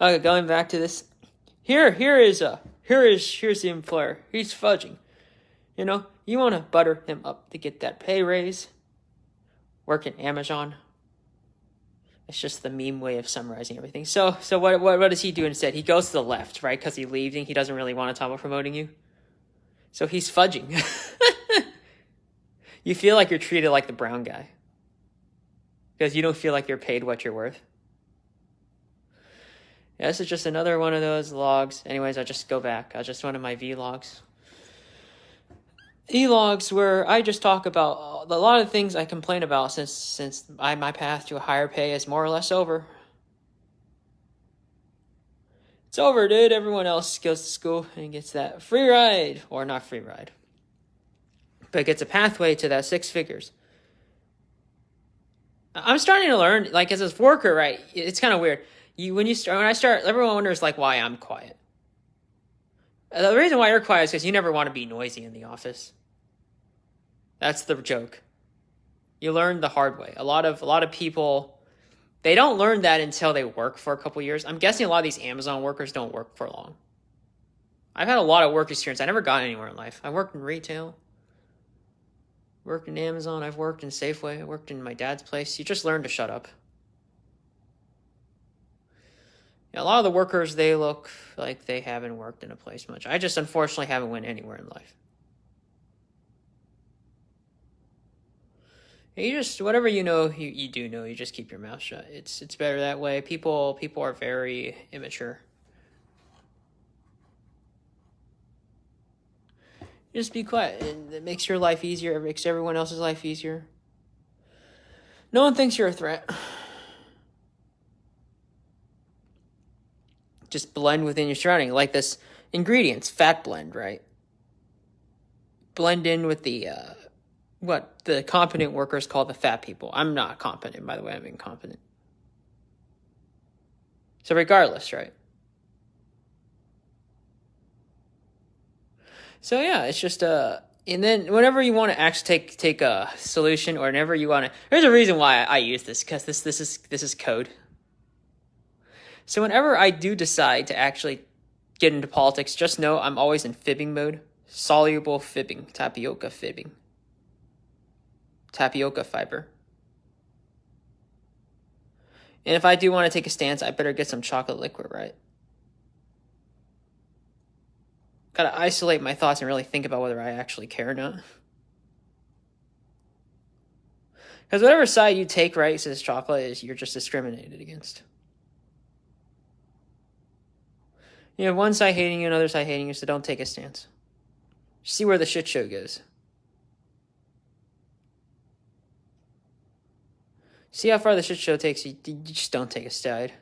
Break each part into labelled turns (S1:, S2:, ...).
S1: Okay, going back to this. Here's the employer. He's fudging. You know, you want to butter him up to get that pay raise. Work at Amazon. It's just the meme way of summarizing everything. So what does he do instead? He goes to the left, right? Because he's leaving. He doesn't really want to talk about promoting you. So he's fudging. You feel like you're treated like the brown guy. Because you don't feel like you're paid what you're worth. Yeah, this is just another one of those logs. Anyways, I'll just go back. I'll just one of my vlogs. Vlogs where I just talk about a lot of things I complain about since my path to a higher pay is more or less over. It's over, dude. Everyone else goes to school and gets that free ride. Or not free ride. But gets a pathway to that 6 figures. I'm starting to learn, like as a worker, right? It's kind of weird. When I start, everyone wonders like why I'm quiet. The reason why you're quiet is because you never want to be noisy in the office. That's the joke. You learn the hard way. A lot of people, they don't learn that until they work for a couple years. I'm guessing a lot of these Amazon workers don't work for long. I've had a lot of work experience. I never got anywhere in life. I worked in retail. Worked in Amazon. I've worked in Safeway. I worked in my dad's place. You just learn to shut up. A lot of the workers, they look like they haven't worked in a place much. I just unfortunately haven't went anywhere in life. You just, whatever you know, you do know. You just keep your mouth shut. It's better that way. People are very immature. Just be quiet, and it makes your life easier. It makes everyone else's life easier. No one thinks you're a threat. Just blend within your surrounding, like this ingredients, fat blend, right? Blend in with the what the competent workers call the fat people. I'm not competent, by the way. I'm incompetent. So regardless, right? So yeah, it's just and then whenever you want to actually take a solution, or whenever you want to, there's a reason why I use this, because this is code. So whenever I do decide to actually get into politics, just know I'm always in fibbing mode. Soluble fibbing, tapioca fibbing. Tapioca fiber. And if I do want to take a stance, I better get some chocolate liquid, right? Gotta isolate my thoughts and really think about whether I actually care or not. Because whatever side you take, right, says chocolate, is you're just discriminated against. You have one side hating you, another side hating you, so don't take a stance. See where the shit show goes. See how far the shit show takes you. You just don't take a side.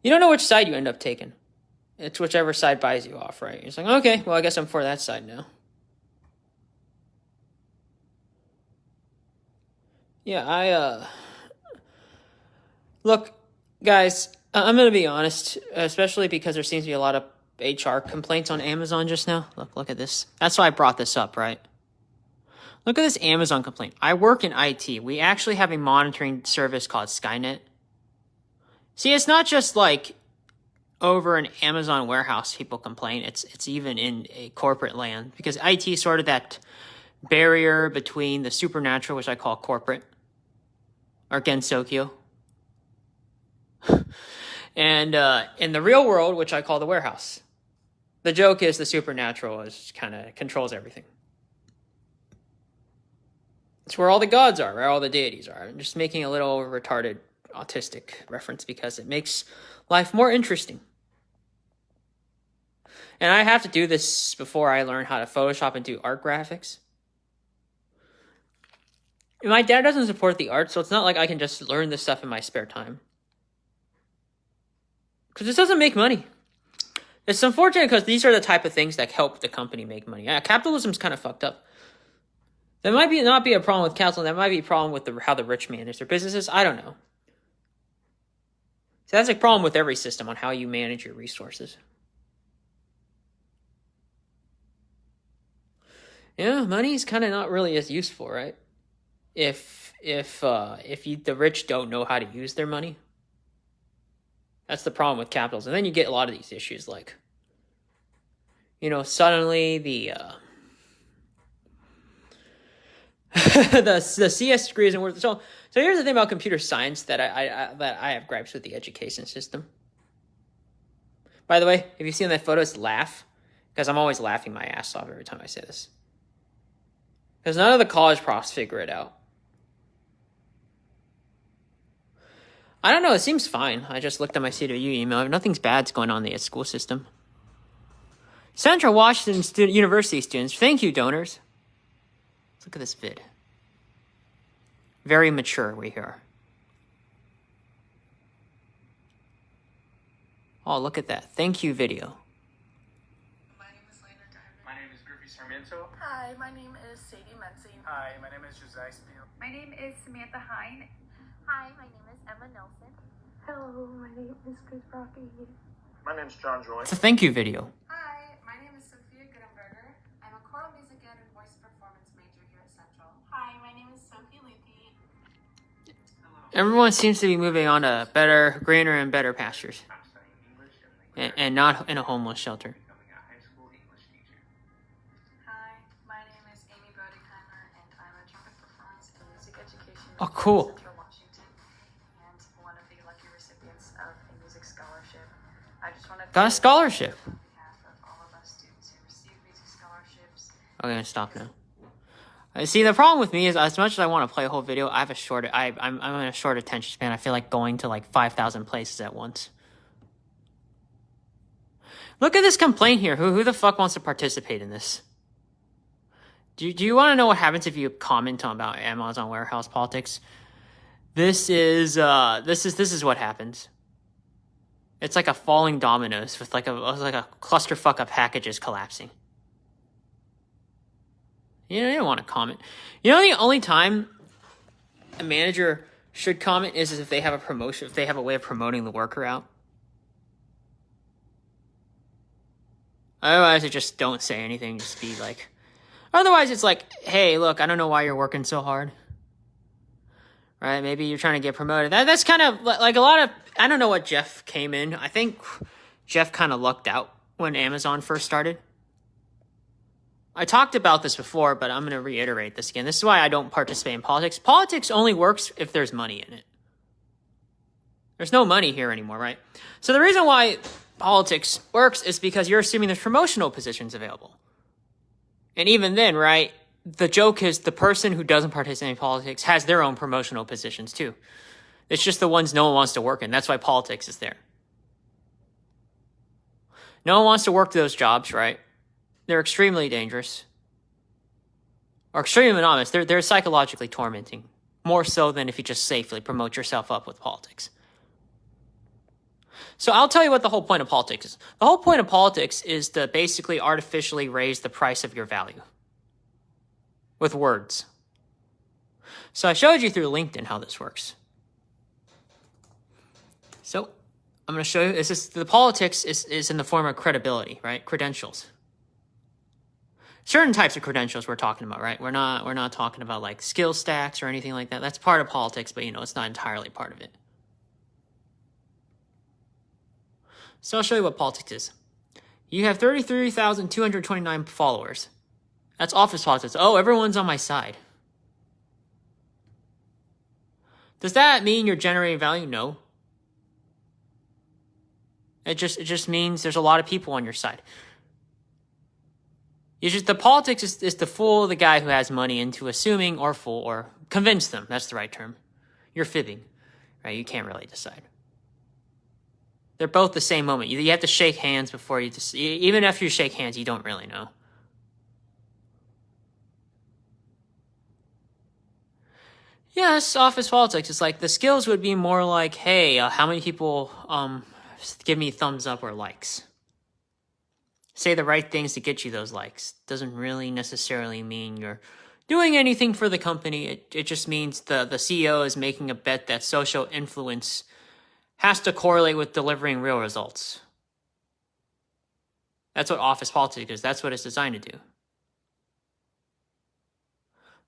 S1: You don't know which side you end up taking. It's whichever side buys you off, right? It's like, okay, well, I guess I'm for that side now. Yeah, look, guys, I'm going to be honest, especially because there seems to be a lot of HR complaints on Amazon just now. Look at this. That's why I brought this up, right? Look at this Amazon complaint. I work in IT. We actually have a monitoring service called Skynet. See, it's not just like over an Amazon warehouse people complain. It's even in a corporate land, because IT is sort of that barrier between the supernatural, which I call corporate, or Gensokyo, and in the real world, which I call the warehouse. The joke is the supernatural is kind of controls everything. It's where all the gods are, where all the deities are. I'm just making a little retarded autistic reference because it makes life more interesting. And I have to do this before I learn how to Photoshop and do art graphics. My dad doesn't support the art, so it's not like I can just learn this stuff in my spare time. Because this doesn't make money. It's unfortunate because these are the type of things that help the company make money. Yeah, capitalism's kind of fucked up. That might not be a problem with capitalism. That might be a problem with how the rich manage their businesses. I don't know. So that's a problem with every system on how you manage your resources. Yeah, money is kind of not really as useful, right? If if the rich don't know how to use their money. That's the problem with capitalism. And then you get a lot of these issues like, suddenly the the CS degree isn't worth it. So here's the thing about computer science that I have gripes with the education system. By the way, if you see in that photos, laugh, because I'm always laughing my ass off every time I say this. Because none of the college profs figure it out. I don't know, it seems fine. I just looked at my CWU email. Nothing's bad's going on in the school system. Central Washington University students, thank you, donors. Let's look at this vid. Very mature, we hear. Oh, look at that. Thank you, video.
S2: My name is Lena Diamond.
S3: My name is Griffey Sarmiento.
S2: Hi, my name is Sadie Menzi.
S3: Hi, my name is Josiah Steele.
S4: My name is Samantha Hine.
S5: Hi, my name is Emma Nelson.
S6: Hello, my name is Chris Rocky.
S3: My name's John Joy.
S1: It's a thank you video.
S7: Hi, my name is Sophia Gutenberger. I'm a choral music ed and voice performance major here at Central.
S6: Hi, my name is Sophie Luthy.
S1: Everyone seems to be moving on to better, greener, and better pastures.
S3: I'm studying English and
S1: And not in a homeless shelter.
S3: becoming a high school English teacher.
S7: Hi, my name is Amy Brodickheimer, and I'm a trumpet performance and music education
S1: Oh,
S7: major
S1: cool.
S7: at Central Washington, and one of the lucky recipients of a music scholarship. I just want to
S1: Got a scholarship.
S7: on behalf of all of us students who receive music scholarships.
S1: I'm gonna stop now. See, the problem with me is, as much as I want to play a whole video, I have a short. I'm in a short attention span. I feel like going to like 5,000 places at once. Look at this complaint here. Who the fuck wants to participate in this? Do you want to know what happens if you comment on about Amazon warehouse politics? This is what happens. It's like a falling dominoes with like a clusterfuck of packages collapsing. You don't want to comment. The only time a manager should comment is if they have a promotion, if they have a way of promoting the worker out. Otherwise, they just don't say anything. Just be like, otherwise it's like, hey, look, I don't know why you're working so hard. Right? Maybe you're trying to get promoted. That's kind of like a lot of, I don't know what Jeff came in. I think Jeff kind of lucked out when Amazon first started. I talked about this before, but I'm going to reiterate this again. This is why I don't participate in politics. Politics only works if there's money in it. There's no money here anymore, right? So the reason why politics works is because you're assuming there's promotional positions available. And even then, right, the joke is the person who doesn't participate in politics has their own promotional positions too. It's just the ones no one wants to work in. That's why politics is there. No one wants to work those jobs, right? They're extremely dangerous. Or extremely monotonous. They're psychologically tormenting. More so than if you just safely promote yourself up with politics. So I'll tell you what the whole point of politics is. The whole point of politics is to basically artificially raise the price of your value. With words. So I showed you through LinkedIn how this works. So I'm going to show you, the politics is in the form of credibility, right? Credentials. Certain types of credentials we're talking about, right? We're not talking about like skill stacks or anything like that. That's part of politics, but it's not entirely part of it. So I'll show you what politics is. You have 33,229 followers. That's office politics. Oh, everyone's on my side. Does that mean you're generating value? No. It just means there's a lot of people on your side. The politics is to fool the guy who has money into assuming or convince them. That's the right term. You're fibbing, right? You can't really decide. They're both the same moment. You have to shake hands before you just, even after you shake hands, you don't really know. Yes, office politics. It's like the skills would be more like, hey, how many people give me thumbs up or likes? Say the right things to get you those likes. Doesn't really necessarily mean you're doing anything for the company. It just means the CEO is making a bet that social influence has to correlate with delivering real results. That's what office politics is. That's what it's designed to do.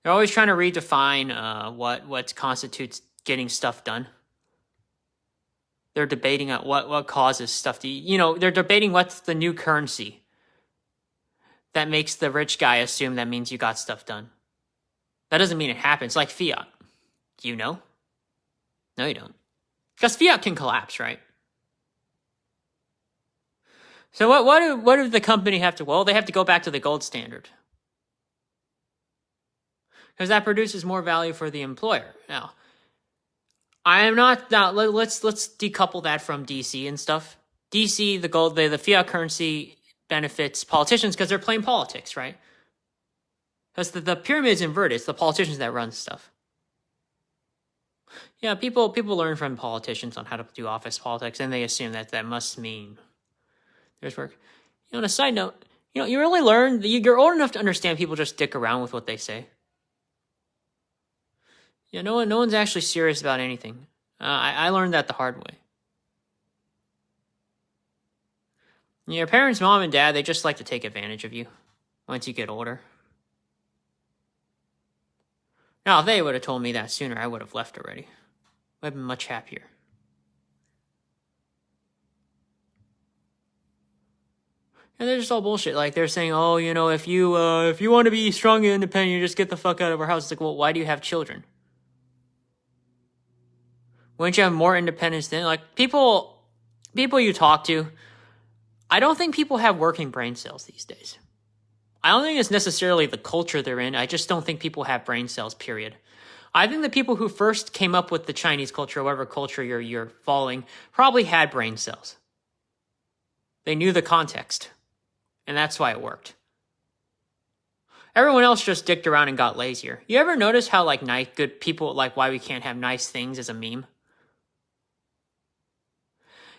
S1: They're always trying to redefine what constitutes getting stuff done. They're debating what causes stuff to, they're debating what's the new currency that makes the rich guy assume that means you got stuff done. That doesn't mean it happens. Like fiat. Do you know? No, you don't. Because fiat can collapse, right? So what do the company have to? Well, they have to go back to the gold standard. Because that produces more value for the employer. Now, let's decouple that from DC and stuff. DC, the fiat currency benefits politicians because they're playing politics, right? Because the pyramid's inverted. It's the politicians that run stuff. Yeah, people learn from politicians on how to do office politics, and they assume that must mean there's work. On a side note, you really learn, you're old enough to understand people just dick around with what they say. Yeah, no one's actually serious about anything. I learned that the hard way. Your parents, mom and dad, they just like to take advantage of you once you get older. Now, if they would have told me that sooner, I would have left already. I'd been much happier. And they're just all bullshit. Like, they're saying, oh, if you want to be strong and independent, you just get the fuck out of our house. It's like, well, why do you have children? Wouldn't you have more independence then? Like, people you talk to, I don't think people have working brain cells these days. I don't think it's necessarily the culture they're in. I just don't think people have brain cells, period. I think the people who first came up with the Chinese culture, whatever culture you're following, probably had brain cells. They knew the context, and that's why it worked. Everyone else just dicked around and got lazier. You ever notice how, good people, why we can't have nice things is a meme?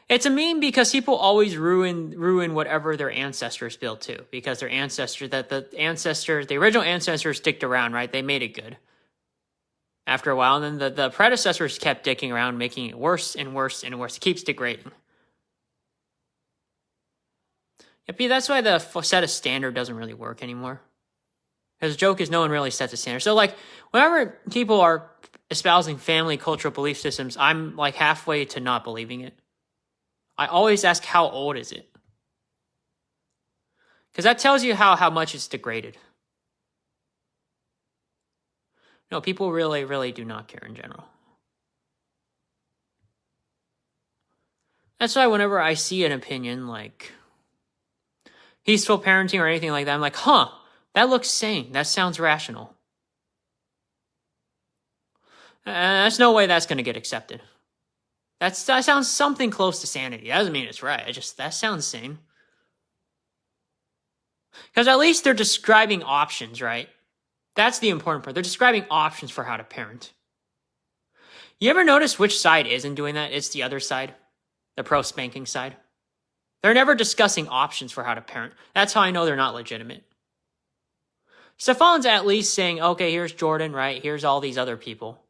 S1: It's a meme because people always ruin whatever their ancestors built too. Because their ancestors, the original ancestors dicked around, right? They made it good. After a while, and then the predecessors kept dicking around, making it worse and worse and worse. It keeps degrading. Yep, that's why the set a standard doesn't really work anymore. Because the joke is no one really sets a standard. So, whenever people are espousing family cultural belief systems, I'm, halfway to not believing it. I always ask, how old is it? Because that tells you how much it's degraded. No, people really, really do not care in general. That's why whenever I see an opinion like peaceful parenting or anything like that, I'm like, that looks sane. That sounds rational. There's no way that's going to get accepted. That sounds something close to sanity. That doesn't mean it's right. That sounds sane. Because at least they're describing options, right? That's the important part. They're describing options for how to parent. You ever notice which side isn't doing that? It's the other side, the pro-spanking side. They're never discussing options for how to parent. That's how I know they're not legitimate. Stefan's at least saying, okay, here's Jordan, right? Here's all these other people.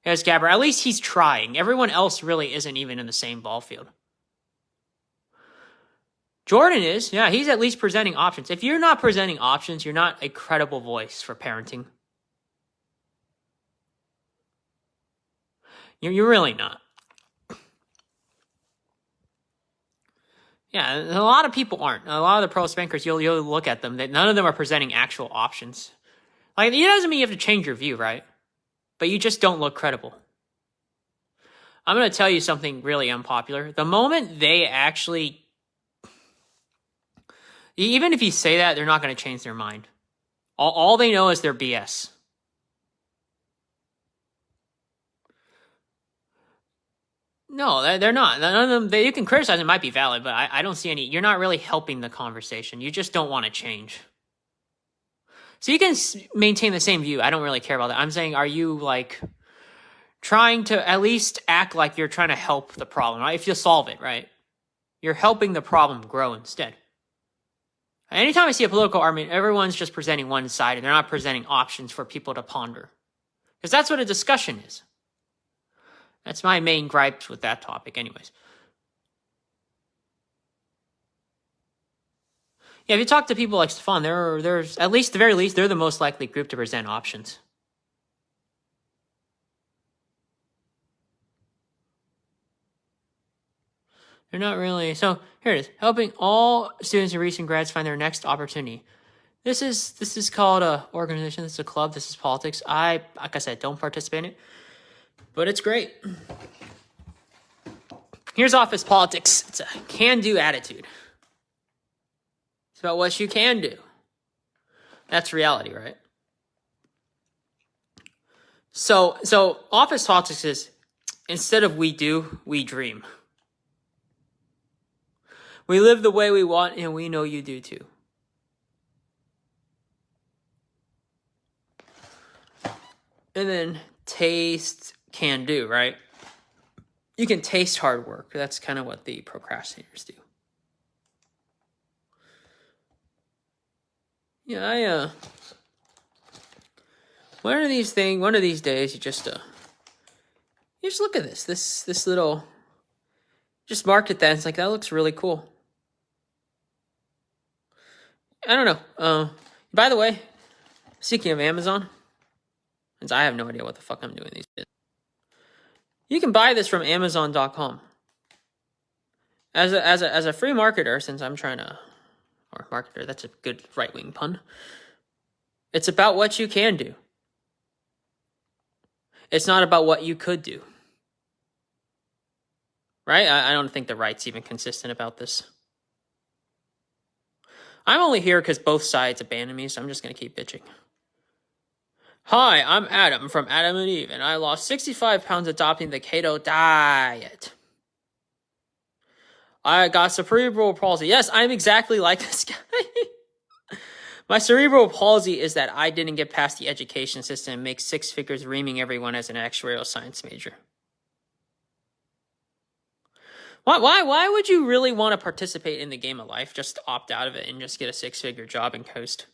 S1: Here's Gabber. At least he's trying. Everyone else really isn't even in the same ball field. Jordan is. Yeah, he's at least presenting options. If you're not presenting options, you're not a credible voice for parenting. You're really not. Yeah, a lot of people aren't. A lot of the pro spankers, you'll look at them. None of them are presenting actual options. It doesn't mean you have to change your view, right? But you just don't look credible. I'm going to tell you something really unpopular. The moment they actually... Even if you say that, they're not going to change their mind. All they know is their BS. No, they're not. None of them. You can criticize. It might be valid, but I don't see any. You're not really helping the conversation. You just don't want to change. So you can maintain the same view. I don't really care about that. I'm saying, are you trying to at least act like you're trying to help the problem, right? If you solve it, right? You're helping the problem grow instead. Anytime I see a political argument, everyone's just presenting one side and they're not presenting options for people to ponder. Because that's what a discussion is. That's my main gripes with that topic anyways. Yeah, if you talk to people like Stefan, there's at least, the very least, they're the most likely group to present options. They're not really. So here it is: helping all students and recent grads find their next opportunity. This is called a organization. This is a club. This is politics. Like I said, don't participate in it, but it's great. Here's office politics. It's a can-do attitude. It's about what you can do. That's reality, right? So office politics is, instead of we do, we dream. We live the way we want, and we know you do too. And then taste can do, right? You can taste hard work. That's kind of what the procrastinators do. Yeah, one of these days, you just look at this little, just mark at that. It's like, that looks really cool. I don't know. By the way, speaking of Amazon, since I have no idea what the fuck I'm doing these days, you can buy this from Amazon.com. As a free marketer, since I'm trying to, or marketer, that's a good right-wing pun. It's about what you can do. It's not about what you could do. Right? I don't think the right's even consistent about this. I'm only here because both sides abandoned me, so I'm just going to keep bitching. Hi, I'm Adam from Adam and Eve, and I lost 65 pounds adopting the keto diet. I got cerebral palsy. Yes, I'm exactly like this guy. My cerebral palsy is that I didn't get past the education system and make six figures reaming everyone as an actuarial science major. Why would you really want to participate in the game of life? Just opt out of it and just get a six-figure job and coast.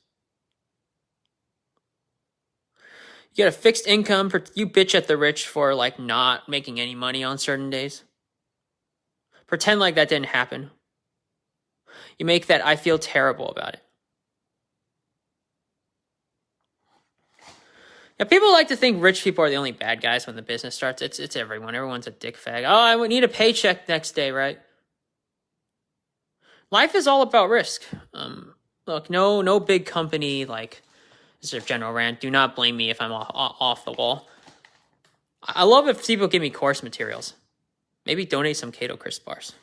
S1: You get a fixed income. You bitch at the rich for like not making any money on certain days. Pretend like that didn't happen. You make that I feel terrible about it. Yeah, people like to think rich people are the only bad guys when the business starts. It's everyone. Everyone's a dick fag. Oh, I need a paycheck next day, right? Life is all about risk. Look, no big company like, this is a general rant. Do not blame me if I'm off the wall. I love if people give me course materials. Maybe donate some Keto Crisp bars.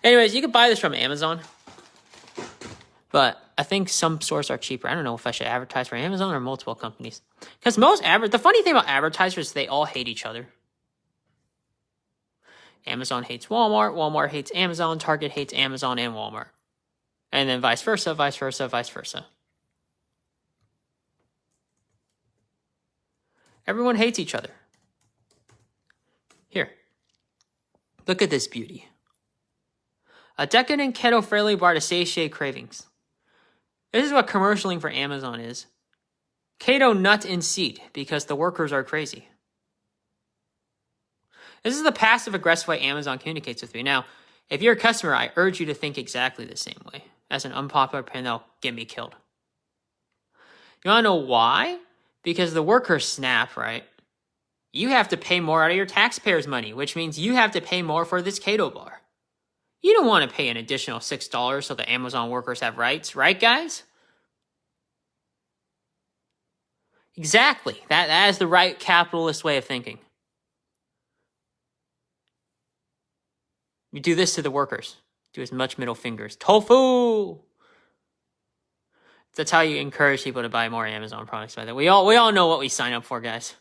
S1: Anyways, you can buy this from Amazon. But I think some stores are cheaper. I don't know if I should advertise for Amazon or multiple companies. Because the funny thing about advertisers is they all hate each other. Amazon hates Walmart. Walmart hates Amazon. Target hates Amazon and Walmart. And then vice versa, vice versa, vice versa. Everyone hates each other. Here. Look at this beauty. A decadent keto-friendly bar to satiate cravings. This is what commercialing for Amazon is. Keto nut and seed, because the workers are crazy. This is the passive-aggressive way Amazon communicates with me. Now, if you're a customer, I urge you to think exactly the same way. As an unpopular opinion, they'll get me killed. You want to know why? Because the workers snap, right? You have to pay more out of your taxpayers' money, which means you have to pay more for this keto bar. You don't want to pay an additional $6 so the Amazon workers have rights, right, guys? Exactly. That is the right capitalist way of thinking. You do this to the workers. Do as much middle fingers. Tofu! That's how you encourage people to buy more Amazon products. By the way, we all know what we sign up for, guys.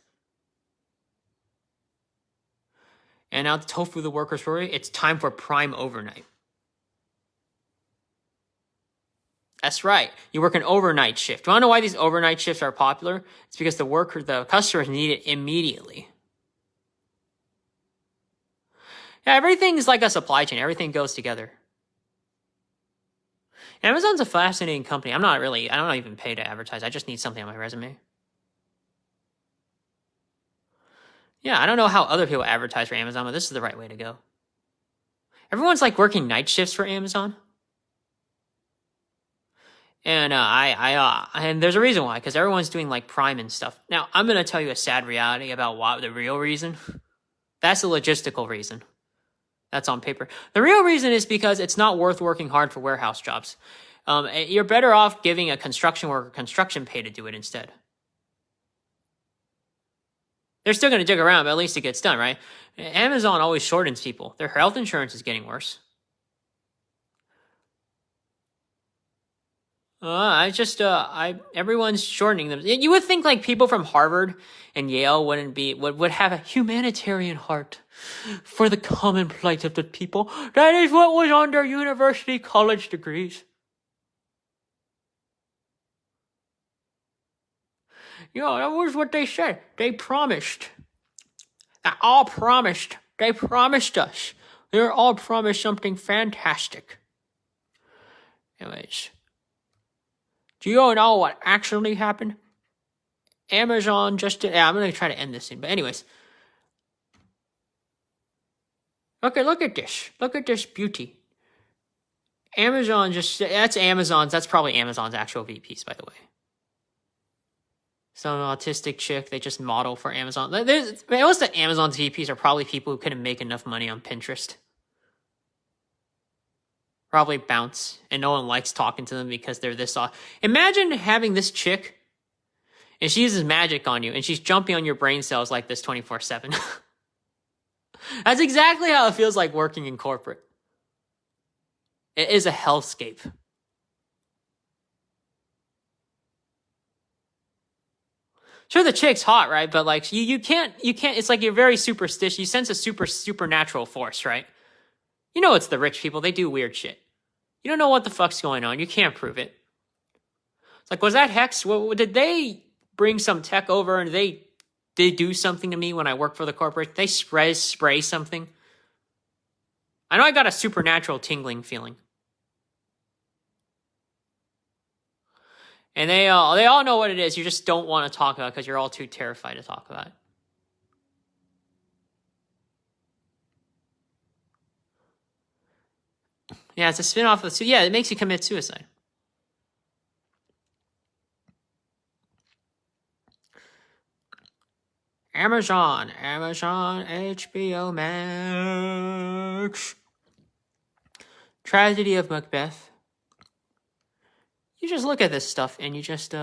S1: And now the tofu, the workers' story. It's time for Prime Overnight. That's right. You work an overnight shift. You want to know why these overnight shifts are popular? It's because the customers need it immediately. Yeah, everything's like a supply chain. Everything goes together. Amazon's a fascinating company. I don't even pay to advertise. I just need something on my resume. Yeah, I don't know how other people advertise for Amazon, but this is the right way to go. Everyone's like working night shifts for Amazon. And and there's a reason why, because everyone's doing like Prime and stuff. Now, I'm gonna tell you a sad reality about why the real reason. That's the logistical reason. That's on paper. The real reason is because it's not worth working hard for warehouse jobs. You're better off giving a construction worker construction pay to do it instead. They're still gonna dig around, but at least it gets done, right? Amazon always shortens people. Their health insurance is getting worse. Everyone's shortening them. You would think like people from Harvard and Yale would have a humanitarian heart for the common plight of the people. That is what was on their university college degrees. That was what they said. They promised. They all promised. They promised us. They were all promised something fantastic. Anyways. Do you know what actually happened? Amazon just did... Yeah, I'm going to try to end this thing. But anyways. Okay, look at this. Look at this beauty. Amazon just... That's probably Amazon's actual VPs, by the way. Some autistic chick, they just model for Amazon. Most of Amazon's VPs are probably people who couldn't make enough money on Pinterest. Probably bounce, and no one likes talking to them because they're this off. Imagine having this chick, and she uses magic on you, and she's jumping on your brain cells like this 24/7. That's exactly how it feels like working in corporate. It is a hellscape. Sure, the chick's hot, right? But like you can't. It's like you're very superstitious. You sense a supernatural force, right? You know, it's the rich people. They do weird shit. You don't know what the fuck's going on. You can't prove it. It's like, was that Hex? Did they bring some tech over and they do something to me when I work for the corporation? They spray something. I know I got a supernatural tingling feeling. And they all know what it is. You just don't want to talk about it because you're all too terrified to talk about it. Yeah, it's a spin-off of... Yeah, it makes you commit suicide. Amazon, HBO Max. Tragedy of Macbeth. You just look at this stuff and you just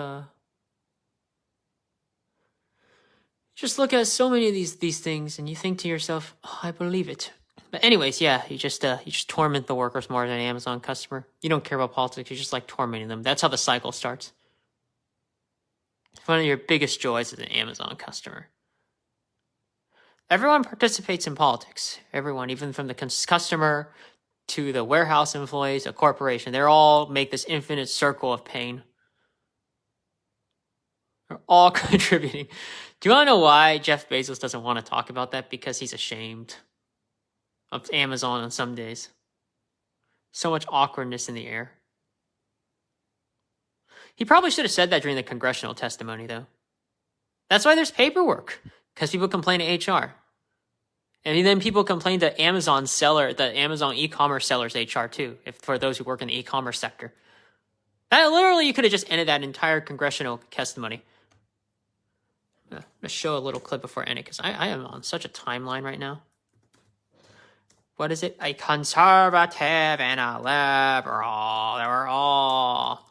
S1: look at so many of these things and you think to yourself, oh, I believe it. But anyways, yeah, you just torment the workers more than an Amazon customer. You don't care about politics. You just like tormenting them. That's how the cycle starts. One of your biggest joys as an Amazon customer. Everyone participates in politics. Everyone, even from the customer to the warehouse employees, a corporation, they all make this infinite circle of pain. They're all contributing. Do you want to know why Jeff Bezos doesn't want to talk about that? Because he's ashamed of Amazon on some days. So much awkwardness in the air. He probably should have said that during the congressional testimony, though. That's why there's paperwork, because people complain to HR. And then people complain to Amazon e-commerce seller's HR too, for those who work in the e-commerce sector. Literally, you could have just ended that entire congressional testimony. I'm going to show a little clip before I end it, because I am on such a timeline right now. What is it? A conservative and a liberal. They were all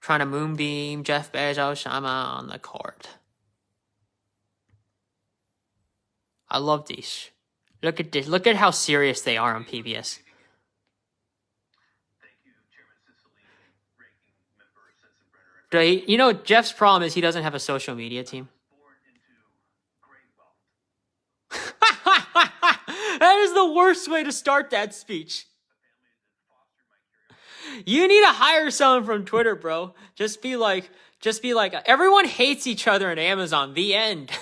S1: trying to moonbeam Jeff Bezos on the court. I love these. Look at this. Look at how serious they are on PBS.
S3: Thank you, Chairman Cicilline, Ranking Member Sensenbrenner.
S1: Jeff's problem is he doesn't have a social media team.
S3: Born into great wealth.
S1: That is the worst way to start that speech. You need to hire someone from Twitter, bro. Just be like, everyone hates each other in Amazon. The end.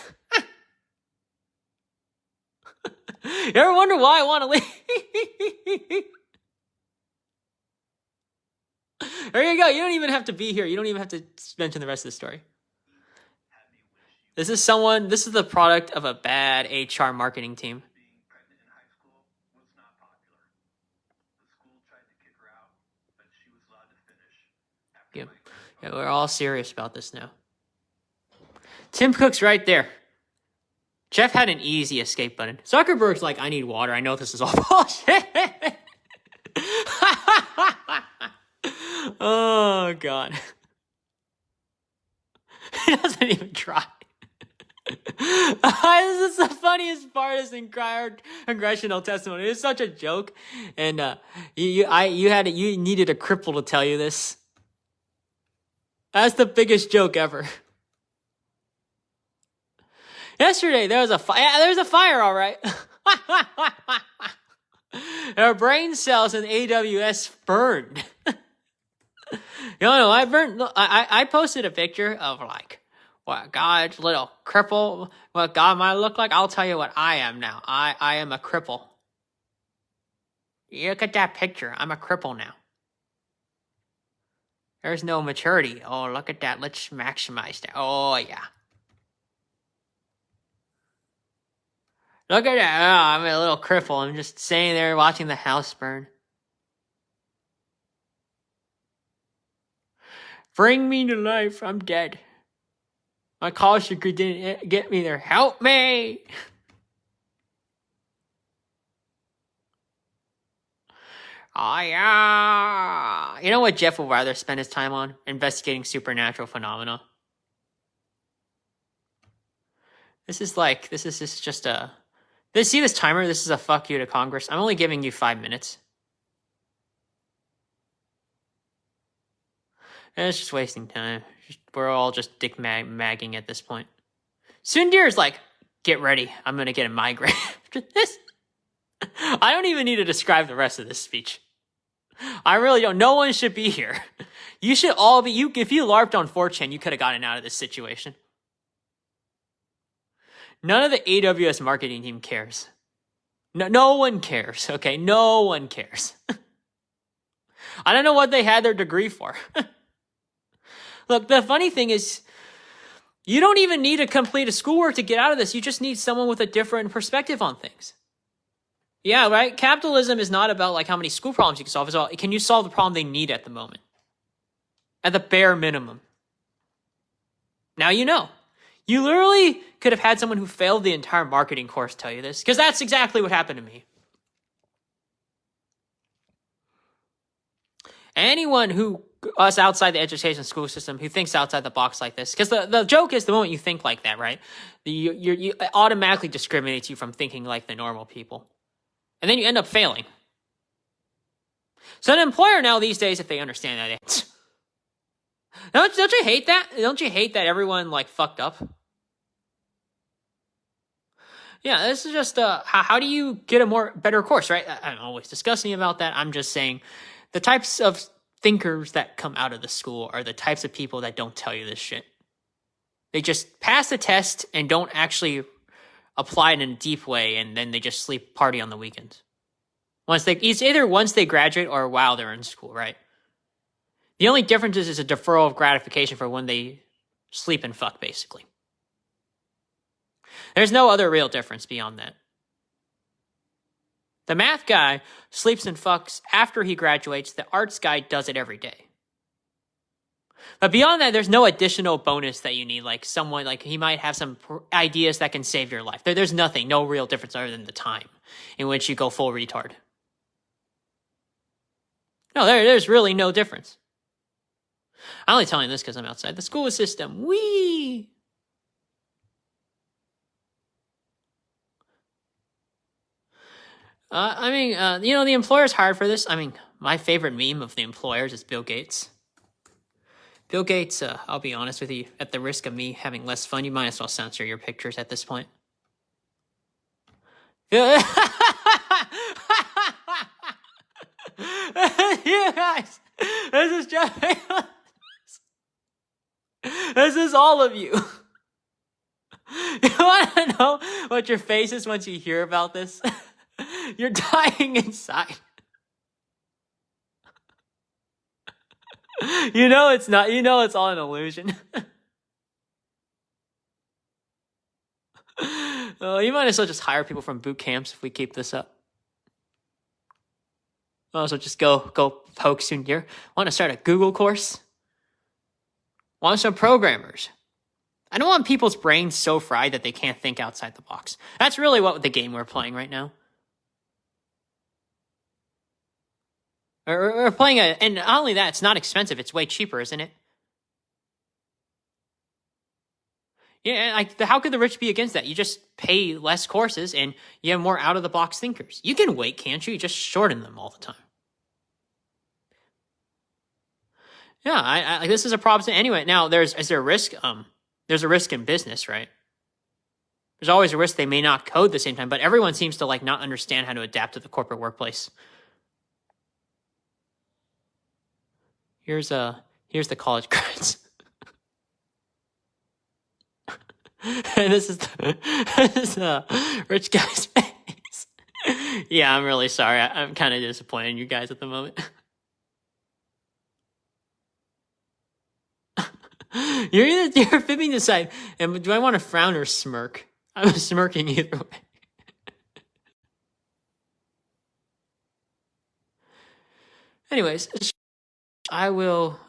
S1: You ever wonder why I want to leave? There you go. You don't even have to be here. You don't even have to mention the rest of the story. This is the product of a bad HR marketing team.
S3: Being pregnant in high school was not popular. The school tried to kick her out, but she was allowed to finish after
S1: Yeah.
S3: my
S1: Yeah, we're all serious about this now. Tim Cook's right there. Jeff had an easy escape button. Zuckerberg's like, I need water. I know this is all bullshit. Oh, God. He doesn't even try. This is the funniest part of this congressional testimony. It's such a joke. And you needed a cripple to tell you this. That's the biggest joke ever. Yesterday, there was a fire. Yeah, there's a fire, all right. Our brain cells in AWS burned. You know, I posted a picture of like what God's little cripple, what God might look like. I'll tell you what I am now. I am a cripple. You look at that picture. I'm a cripple now. There's no maturity. Oh, look at that. Let's maximize that. Oh, yeah. Look at that. Oh, I'm a little cripple. I'm just sitting there watching the house burn. Bring me to life. I'm dead. My college degree didn't get me there. Help me. Oh, yeah. You know what Jeff would rather spend his time on? Investigating supernatural phenomena. This is just a... See this timer? This is a fuck you to Congress. I'm only giving you 5 minutes. And it's just wasting time. We're all just dick magging at this point. Sundir's like, get ready. I'm going to get a migraine after this. I don't even need to describe the rest of this speech. I really don't. No one should be here. You should all be... If you LARPed on 4chan, you could have gotten out of this situation. None of the AWS marketing team cares. No one cares, okay? No one cares. I don't know what they had their degree for. Look, the funny thing is, you don't even need to complete a schoolwork to get out of this. You just need someone with a different perspective on things. Yeah, right? Capitalism is not about like how many school problems you can solve. It's all, can you solve the problem they need at the moment? At the bare minimum. Now you know. You literally could have had someone who failed the entire marketing course tell you this, because that's exactly what happened to me. Anyone who us outside the education school system who thinks outside the box like this, because the joke is the moment you think like that, right? You automatically discriminates you from thinking like the normal people. And then you end up failing. So an employer now these days, if they understand that, don't you hate that? Don't you hate that everyone like fucked up? Yeah, this is just how do you get a better course, right? I'm always discussing about that. I'm just saying the types of thinkers that come out of the school are the types of people that don't tell you this shit. They just pass the test and don't actually apply it in a deep way, and then they just sleep party on the weekends. It's either once they graduate or while they're in school, right? The only difference is a deferral of gratification for when they sleep and fuck, basically. There's no other real difference beyond that. The math guy sleeps and fucks after he graduates. The arts guy does it every day. But beyond that, there's no additional bonus that you need. Like someone, like he might have some ideas that can save your life. There's nothing, no real difference other than the time in which you go full retard. No, there's really no difference. I'm only telling you this because I'm outside the school system. Whee! The employer's hired for this. I mean, my favorite meme of the employers is Bill Gates. Bill Gates, I'll be honest with you, at the risk of me having less fun, you might as well censor your pictures at this point. You guys, this is just... This is all of you. You want to know what your face is once you hear about this? You're dying inside. You know it's not. You know it's all an illusion. You might as well just hire people from boot camps if we keep this up. Might as well just go poke soon here. Want to start a Google course? Want some programmers. I don't want people's brains so fried that they can't think outside the box. That's really what the game we're playing right now. We're playing and not only that, it's not expensive. It's way cheaper, isn't it? Yeah, like how could the rich be against that? You just pay less courses and you have more out of the box thinkers. You can wait, can't you? You just shorten them all the time. Yeah, I this is a problem. Anyway, now is there a risk? There's a risk in business, right? There's always a risk they may not code at the same time, but everyone seems to like not understand how to adapt to the corporate workplace. Here's the college grads. And this is the rich guy's face. Yeah, I'm really sorry. I'm kind of disappointed in you guys at the moment. You're fibbing the side. And do I want to frown or smirk? I'm smirking either way. Anyways, I will